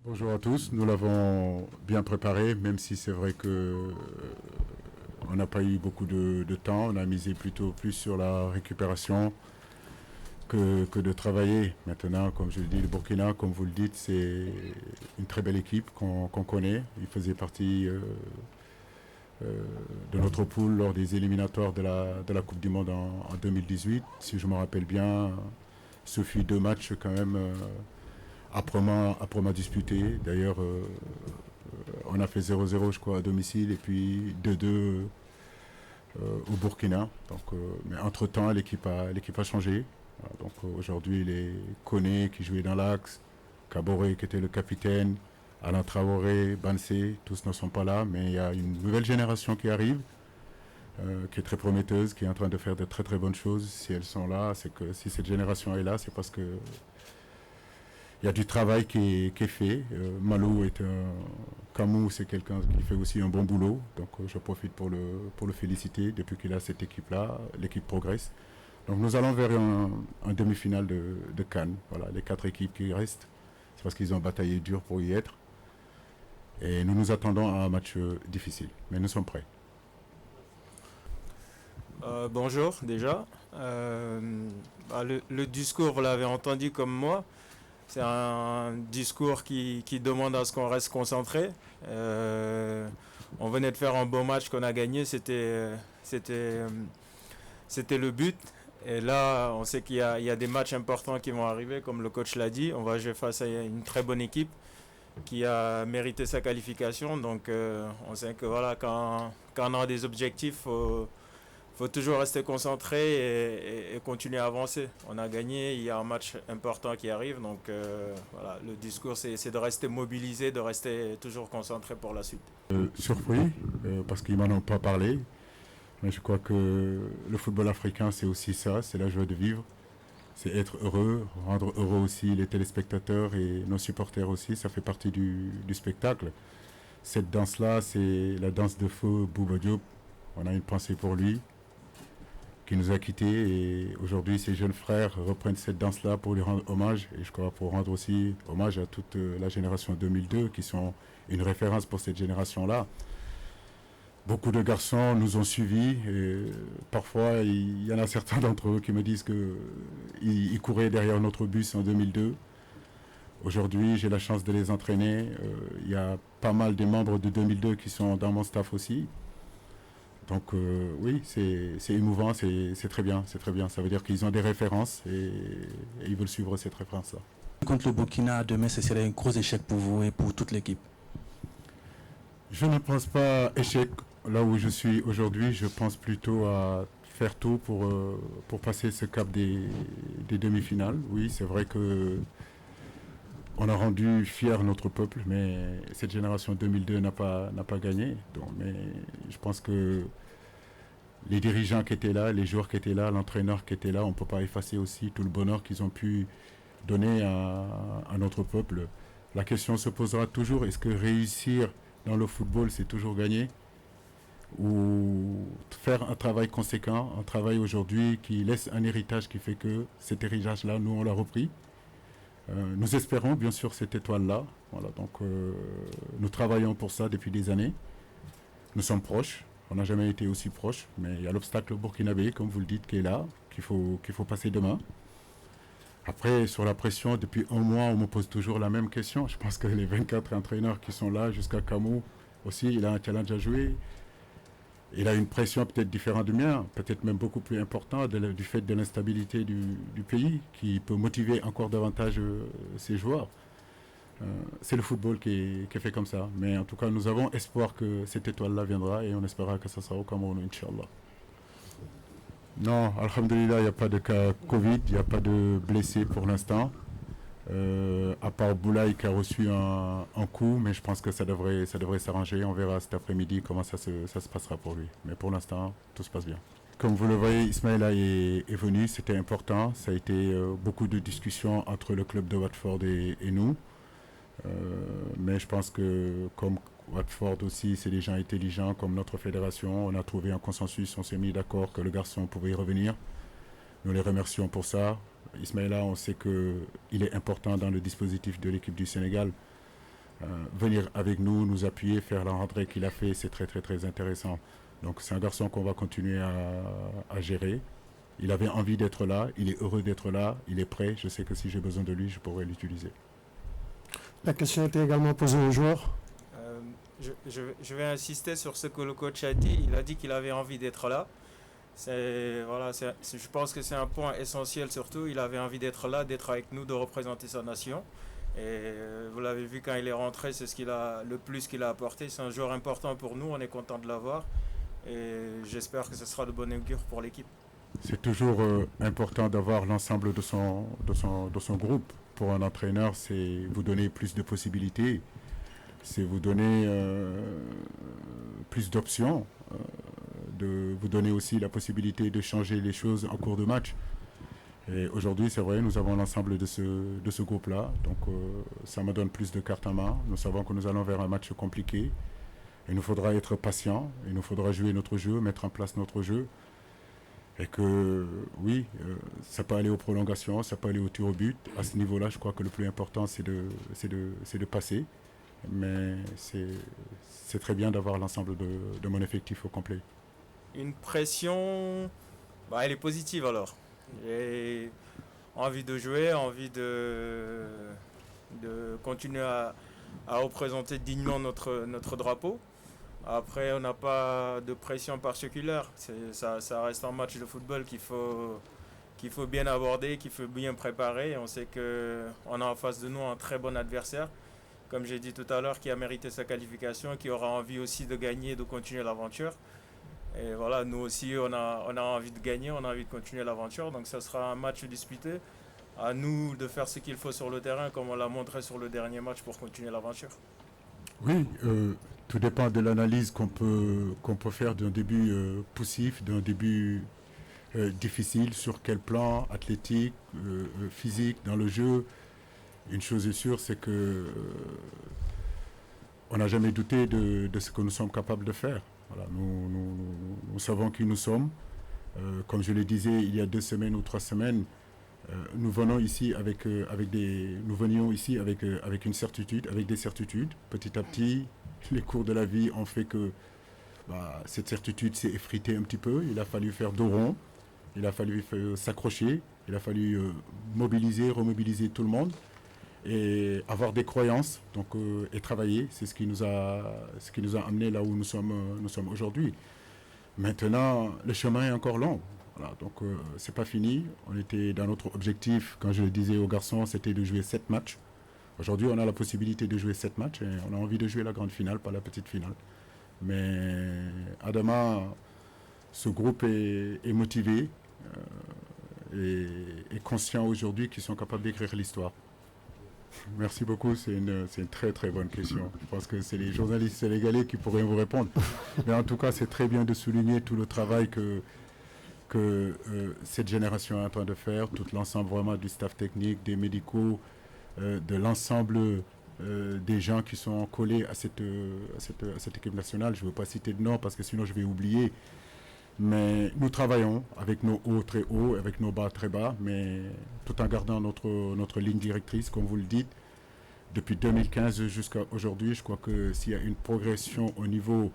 Bonjour à tous, nous l'avons bien préparé, même si c'est vrai que on n'a pas eu beaucoup de temps, on a misé plutôt plus sur la récupération que de travailler. Maintenant, comme je le dis, le Burkina, comme vous le dites, c'est une très belle équipe qu'on connaît. Il faisait partie de notre poule lors des éliminatoires de la Coupe du Monde en 2018. Si je me rappelle bien, ce fut deux matchs quand même âprement disputés. D'ailleurs, on a fait 0-0 je crois à domicile et puis 2-2 au Burkina. Donc, mais entre-temps, l'équipe a changé. Donc aujourd'hui, les Koné qui jouait dans l'axe, Kaboré qui était le capitaine, Alain Traoré, Bansé, tous ne sont pas là, mais il y a une nouvelle génération qui arrive, qui est très prometteuse, qui est en train de faire de très très bonnes choses. Si elles sont là, c'est que si cette génération est là, c'est parce que il y a du travail qui est fait. Malou est un Camou, c'est quelqu'un qui fait aussi un bon boulot. Donc je profite pour le féliciter. Depuis qu'il a cette équipe-là, l'équipe progresse. Donc nous allons vers un demi-finale de Cannes. Voilà, les 4 équipes qui restent, c'est parce qu'ils ont bataillé dur pour y être. Et nous nous attendons à un match difficile. Mais nous sommes prêts. Bonjour déjà. Le discours, vous l'avez entendu comme moi. C'est un discours qui demande à ce qu'on reste concentré. On venait de faire un beau match qu'on a gagné, c'était le but. Et là, on sait qu'il y a des matchs importants qui vont arriver, comme le coach l'a dit. On va jouer face à une très bonne équipe qui a mérité sa qualification. Donc, on sait que voilà, quand on a des objectifs, faut toujours rester concentré et continuer à avancer. On a gagné, il y a un match important qui arrive, donc voilà, le discours c'est de rester mobilisé, de rester toujours concentré pour la suite. Surpris, parce qu'ils m'en ont pas parlé. Mais je crois que le football africain, c'est aussi ça, c'est la joie de vivre. C'est être heureux, rendre heureux aussi les téléspectateurs et nos supporters aussi, ça fait partie du spectacle. Cette danse-là, c'est la danse de feu Bouba Diop. On a une pensée pour lui, qui nous a quittés et aujourd'hui ses jeunes frères reprennent cette danse-là pour lui rendre hommage et je crois pour rendre aussi hommage à toute la génération 2002 qui sont une référence pour cette génération-là. Beaucoup de garçons nous ont suivis et parfois il y en a certains d'entre eux qui me disent qu'ils couraient derrière notre bus en 2002. Aujourd'hui, j'ai la chance de les entraîner. Il y a pas mal de membres de 2002 qui sont dans mon staff aussi. Donc oui, c'est émouvant, c'est très bien, c'est très bien. Ça veut dire qu'ils ont des références et ils veulent suivre cette référence-là. Contre le Burkina, demain, ce serait un gros échec pour vous et pour toute l'équipe. Je ne pense pas échec là où je suis aujourd'hui. Je pense plutôt à faire tout pour passer ce cap des demi-finales. Oui, c'est vrai que on a rendu fier notre peuple, mais cette génération 2002 n'a pas gagné. Donc, mais je pense que les dirigeants qui étaient là, les joueurs qui étaient là, l'entraîneur qui était là, on ne peut pas effacer aussi tout le bonheur qu'ils ont pu donner à notre peuple. La question se posera toujours, est-ce que réussir dans le football, c'est toujours gagner ou faire un travail conséquent, un travail aujourd'hui qui laisse un héritage qui fait que cet héritage-là, nous, on l'a repris. Nous espérons bien sûr cette étoile-là. Voilà, donc nous travaillons pour ça depuis des années. Nous sommes proches. On n'a jamais été aussi proches, mais il y a l'obstacle burkinabé, comme vous le dites, qui est là, qu'il faut passer demain. Après, sur la pression, depuis un mois, on me pose toujours la même question. Je pense que les 24 entraîneurs qui sont là, jusqu'à Camou aussi, il a un challenge à jouer. Il a une pression peut-être différente du mien, peut-être même beaucoup plus importante du fait de l'instabilité du pays, qui peut motiver encore davantage ses joueurs. C'est le football qui est fait comme ça. Mais en tout cas, nous avons espoir que cette étoile-là viendra et on espérera que ça sera au Cameroun, Inch'Allah. Non, Alhamdulillah, il n'y a pas de cas Covid, il n'y a pas de blessés pour l'instant. À part Boulaye qui a reçu un coup, mais je pense que ça devrait s'arranger. On verra cet après-midi comment ça se passera pour lui. Mais pour l'instant, tout se passe bien. Comme vous le voyez, Ismaïla est venu, c'était important. Ça a été beaucoup de discussions entre le club de Watford et nous. Mais je pense que comme Watford aussi, c'est des gens intelligents comme notre fédération. On a trouvé un consensus, on s'est mis d'accord que le garçon pouvait y revenir. Nous les remercions pour ça. Ismaïla, on sait qu'il est important dans le dispositif de l'équipe du Sénégal. venir avec nous, nous appuyer, faire la rentrée qu'il a fait, c'est très très très intéressant. Donc c'est un garçon qu'on va continuer à gérer. Il avait envie d'être là, il est heureux d'être là, il est prêt. Je sais que si j'ai besoin de lui, je pourrai l'utiliser. La question était également posée aux joueurs. Je vais insister sur ce que le coach a dit. Il a dit qu'il avait envie d'être là. Je pense que c'est un point essentiel surtout. Il avait envie d'être là, d'être avec nous, de représenter sa nation. Et vous l'avez vu quand il est rentré, c'est le plus qu'il a apporté. C'est un joueur important pour nous, on est content de l'avoir. Et j'espère que ce sera de bon augure pour l'équipe. C'est toujours important d'avoir l'ensemble de son groupe. Pour un entraîneur, c'est vous donner plus de possibilités, c'est vous donner plus d'options, de vous donner aussi la possibilité de changer les choses en cours de match. Et aujourd'hui, c'est vrai, nous avons l'ensemble de ce groupe-là, donc ça me donne plus de cartes en main. Nous savons que nous allons vers un match compliqué. Il nous faudra être patient, il nous faudra jouer notre jeu, mettre en place notre jeu. Et que oui, ça peut aller aux prolongations, ça peut aller au tir au but. À ce niveau-là, je crois que le plus important, c'est de passer. Mais c'est très bien d'avoir l'ensemble de mon effectif au complet. Une pression, elle est positive alors. J'ai envie de jouer, envie de continuer à représenter dignement notre drapeau. Après, on n'a pas de pression particulière. Ça reste un match de football qu'il faut bien aborder, qu'il faut bien préparer. On sait qu'on a en face de nous un très bon adversaire, comme j'ai dit tout à l'heure, qui a mérité sa qualification, qui aura envie aussi de gagner et de continuer l'aventure. Et voilà, nous aussi, on a envie de gagner, on a envie de continuer l'aventure. Donc ça sera un match disputé. À nous de faire ce qu'il faut sur le terrain, comme on l'a montré sur le dernier match, pour continuer l'aventure. Oui, tout dépend de l'analyse qu'on peut faire d'un début poussif, d'un début difficile, sur quel plan, athlétique, physique, dans le jeu. Une chose est sûre, c'est que on n'a jamais douté de ce que nous sommes capables de faire. Voilà, nous savons qui nous sommes. Comme je le disais il y a 2 semaines ou 3 semaines, nous venions ici avec une certitude, avec des certitudes. Petit à petit, les cours de la vie ont fait que cette certitude s'est effritée un petit peu. Il a fallu faire dos rond, il a fallu s'accrocher, il a fallu remobiliser tout le monde et avoir des croyances, donc et travailler. C'est ce qui nous a amené là où nous sommes aujourd'hui. Maintenant, le chemin est encore long. Voilà, donc c'est pas fini. On était dans notre objectif, quand je le disais aux garçons, c'était de jouer 7 matchs. Aujourd'hui, on a la possibilité de jouer 7 matchs et on a envie de jouer la grande finale, pas la petite finale. Mais Adama, ce groupe est motivé et conscient aujourd'hui qu'ils sont capables d'écrire l'histoire. Merci beaucoup, c'est une très très bonne question. Je pense que c'est les journalistes sénégalais qui pourraient vous répondre. Mais en tout cas, c'est très bien de souligner tout le travail que cette génération est en train de faire, tout l'ensemble vraiment du staff technique, des médicaux, de l'ensemble des gens qui sont collés à cette équipe nationale. Je ne veux pas citer de nom parce que sinon je vais oublier. Mais nous travaillons avec nos hauts très hauts, avec nos bas très bas, mais tout en gardant notre ligne directrice, comme vous le dites. Depuis 2015 jusqu'à aujourd'hui, je crois que s'il y a une progression au niveau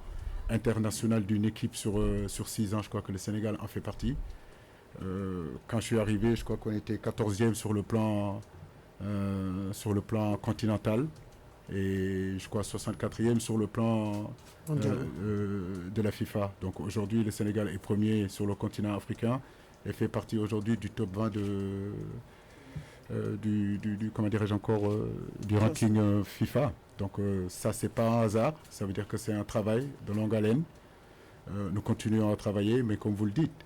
international d'une équipe sur 6 ans, je crois que le Sénégal en fait partie. Quand je suis arrivé, je crois qu'on était 14e sur le plan continental et je crois 64e sur le plan de la FIFA. Donc aujourd'hui, le Sénégal est premier sur le continent africain et fait partie aujourd'hui du top 20 du ranking FIFA. Donc ça, c'est pas un hasard. Ça veut dire que c'est un travail de longue haleine. Nous continuons à travailler, mais comme vous le dites,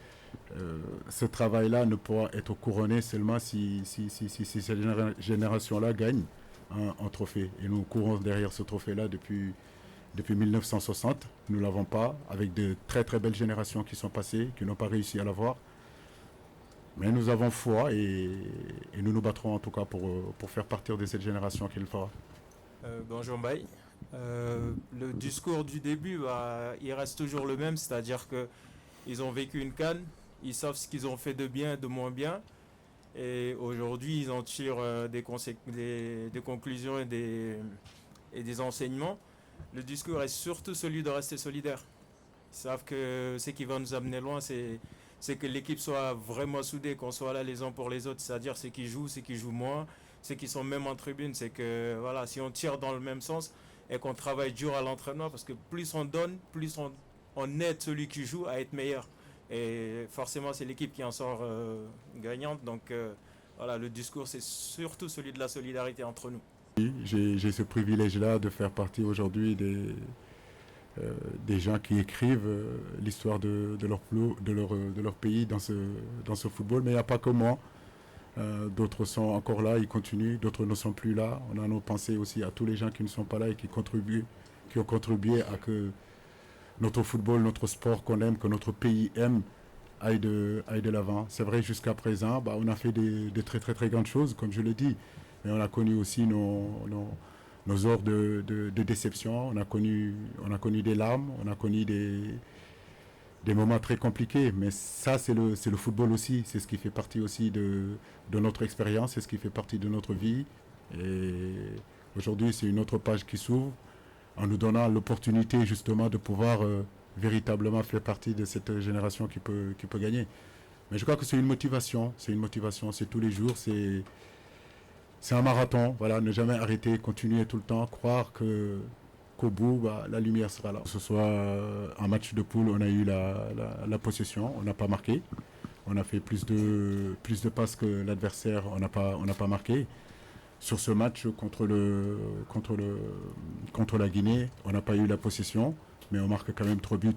ce travail-là ne pourra être couronné seulement si cette génération-là gagne un trophée. Et nous courons derrière ce trophée-là depuis 1960. Nous ne l'avons pas, avec de très très belles générations qui sont passées, qui n'ont pas réussi à l'avoir. Mais nous avons foi et nous nous battrons en tout cas pour faire partir de cette génération qui le fera. Bonjour Mbaye. Le discours du début, il reste toujours le même, c'est-à-dire qu'ils ont vécu une CAN, ils savent ce qu'ils ont fait de bien et de moins bien, et aujourd'hui ils en tirent des conclusions et et des enseignements, le discours est surtout celui de rester solidaire. Ils savent que ce qui va nous amener loin, c'est que l'équipe soit vraiment soudée, qu'on soit là les uns pour les autres, c'est-à-dire ceux qui jouent moins, ceux qui sont même en tribune, c'est que voilà, si on tire dans le même sens et qu'on travaille dur à l'entraînement, parce que plus on donne, plus on aide celui qui joue à être meilleur. Et forcément, c'est l'équipe qui en sort gagnante. Donc voilà, le discours, c'est surtout celui de la solidarité entre nous. J'ai ce privilège-là de faire partie aujourd'hui des gens qui écrivent l'histoire de leur pays dans ce football. Mais il n'y a pas que moi. D'autres sont encore là, ils continuent. D'autres ne sont plus là. On a nos pensées aussi à tous les gens qui ne sont pas là et qui ont contribué à que notre football, notre sport qu'on aime, que notre pays aime, aille de l'avant. C'est vrai, jusqu'à présent, on a fait des très très très grandes choses, comme je l'ai dit. Mais on a connu aussi nos heures de déception. On a connu des larmes, on a connu des moments très compliqués. Mais ça, c'est le football aussi. C'est ce qui fait partie aussi de notre expérience, c'est ce qui fait partie de notre vie. Et aujourd'hui, c'est une autre page qui s'ouvre en nous donnant l'opportunité justement de pouvoir véritablement faire partie de cette génération qui peut gagner. Mais je crois que c'est une motivation, c'est tous les jours, c'est un marathon, voilà, ne jamais arrêter, continuer tout le temps, croire qu'au bout, la lumière sera là. Que ce soit un match de poule, on a eu la possession, on n'a pas marqué, on a fait plus de passes que l'adversaire, on n'a pas marqué. Sur ce match contre la Guinée, on n'a pas eu la possession, mais on marque quand même 3 buts.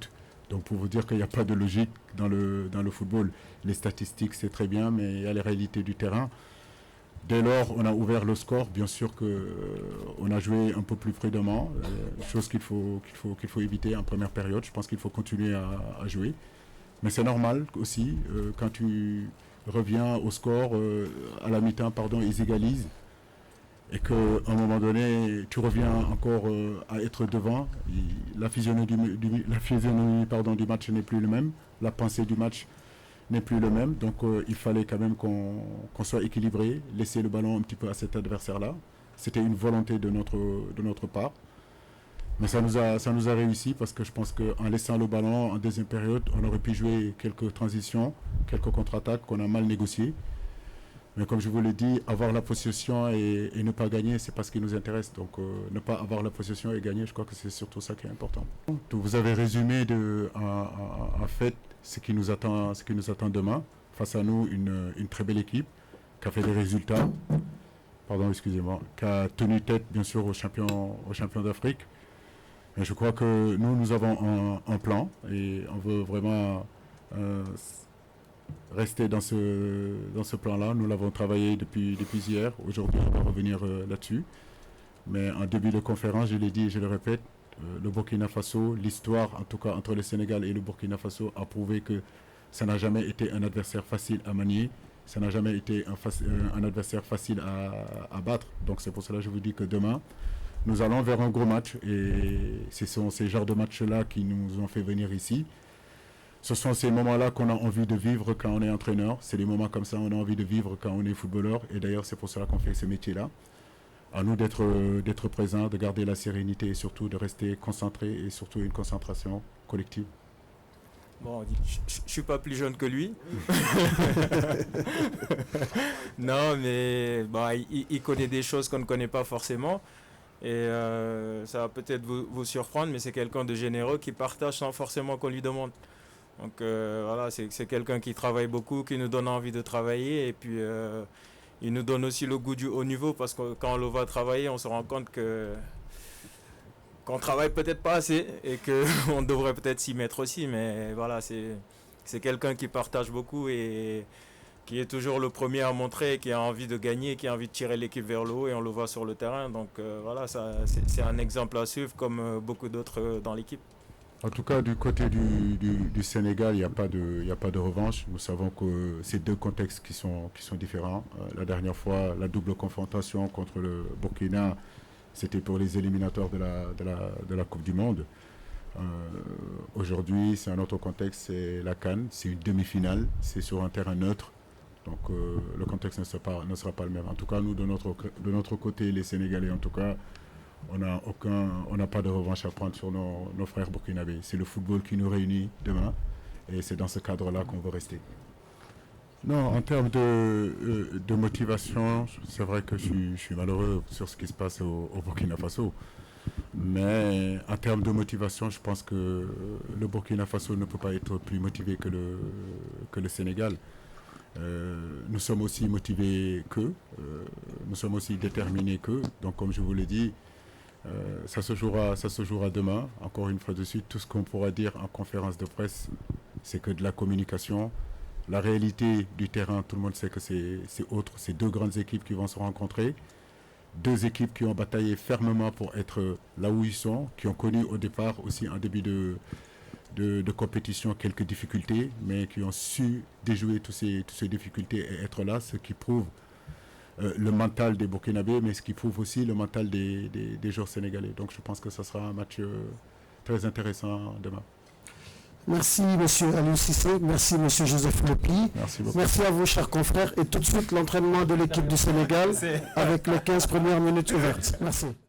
Donc pour vous dire qu'il n'y a pas de logique dans le football. Les statistiques, c'est très bien, mais il y a les réalités du terrain. Dès lors, on a ouvert le score. Bien sûr qu'on a joué un peu plus prudemment, chose qu'il faut éviter en première période. Je pense qu'il faut continuer à jouer. Mais c'est normal aussi, quand tu reviens au score, à la mi-temps, ils égalisent. Et qu'à un moment donné, tu reviens encore à être devant. La physionomie du match n'est plus le même. La pensée du match n'est plus le même. Donc il fallait quand même qu'on soit équilibré, laisser le ballon un petit peu à cet adversaire-là. C'était une volonté de notre part. Mais ça nous a réussi parce que je pense qu'en laissant le ballon en deuxième période, on aurait pu jouer quelques transitions, quelques contre-attaques qu'on a mal négociées. Mais comme je vous l'ai dit, avoir la possession et ne pas gagner, c'est pas ce qui nous intéresse. Donc ne pas avoir la possession et gagner, je crois que c'est surtout ça qui est important. Donc, vous avez résumé en fait ce qui nous attend demain. Face à nous, une très belle équipe qui a fait des résultats, qui a tenu tête bien sûr aux champions d'Afrique. Mais je crois que nous avons un plan et on veut vraiment rester dans ce plan-là. Nous l'avons travaillé depuis hier. Aujourd'hui, on va revenir là-dessus. Mais en début de conférence, je l'ai dit et je le répète, le Burkina Faso, l'histoire en tout cas entre le Sénégal et le Burkina Faso a prouvé que ça n'a jamais été un adversaire facile à manier. Ça n'a jamais été un adversaire facile à battre. Donc c'est pour cela que je vous dis que demain, nous allons vers un gros match. Et ce sont ces genres de matchs-là qui nous ont fait venir ici. Ce sont ces moments-là qu'on a envie de vivre quand on est entraîneur. C'est des moments comme ça qu'on a envie de vivre quand on est footballeur. Et d'ailleurs, c'est pour cela qu'on fait ce métier-là. À nous d'être présents, de garder la sérénité et surtout de rester concentrés et surtout une concentration collective. Bon, je suis pas plus jeune que lui. Non, mais il connaît des choses qu'on ne connaît pas forcément. Et ça va peut-être vous surprendre, mais c'est quelqu'un de généreux qui partage sans forcément qu'on lui demande. Donc voilà, c'est quelqu'un qui travaille beaucoup, qui nous donne envie de travailler. Et puis il nous donne aussi le goût du haut niveau parce que quand on le voit travailler, on se rend compte qu'on travaille peut-être pas assez et qu'on devrait peut-être s'y mettre aussi. Mais voilà, c'est quelqu'un qui partage beaucoup et qui est toujours le premier à montrer, qui a envie de gagner, qui a envie de tirer l'équipe vers le haut et on le voit sur le terrain. Donc voilà, c'est un exemple à suivre comme beaucoup d'autres dans l'équipe. En tout cas, du côté du Sénégal, il n'y a pas de revanche. Nous savons que c'est deux contextes qui sont différents. La dernière fois, la double confrontation contre le Burkina, c'était pour les éliminatoires de la Coupe du Monde. Aujourd'hui, c'est un autre contexte, c'est la CAN, c'est une demi-finale, c'est sur un terrain neutre. Donc le contexte ne sera pas le même. En tout cas, nous, de notre côté, les Sénégalais, en tout cas, on n'a pas de revanche à prendre sur nos frères burkinabés. C'est le football qui nous réunit demain et c'est dans ce cadre-là qu'on veut rester. Non, en termes de motivation, c'est vrai que je suis malheureux sur ce qui se passe au Burkina Faso. Mais en termes de motivation, je pense que le Burkina Faso ne peut pas être plus motivé que le Sénégal. Nous sommes aussi motivés qu'eux, nous sommes aussi déterminés qu'eux. Donc comme je vous l'ai dit, ça se jouera demain. Encore une fois de suite, tout ce qu'on pourra dire en conférence de presse, c'est que de la communication. La réalité du terrain, tout le monde sait que c'est autre. C'est deux grandes équipes qui vont se rencontrer. Deux équipes qui ont bataillé fermement pour être là où ils sont, qui ont connu au départ aussi en début de compétition quelques difficultés, mais qui ont su déjouer toutes ces difficultés et être là, ce qui prouve le mental des Burkinabés, mais ce qui prouve aussi le mental des joueurs sénégalais. Donc je pense que ce sera un match très intéressant demain. Merci M. Aliou Cissé, merci M. Joseph Lepi. Merci beaucoup. Merci à vous, chers confrères. Et tout de suite, l'entraînement de l'équipe du Sénégal avec les 15 premières minutes ouvertes. Merci.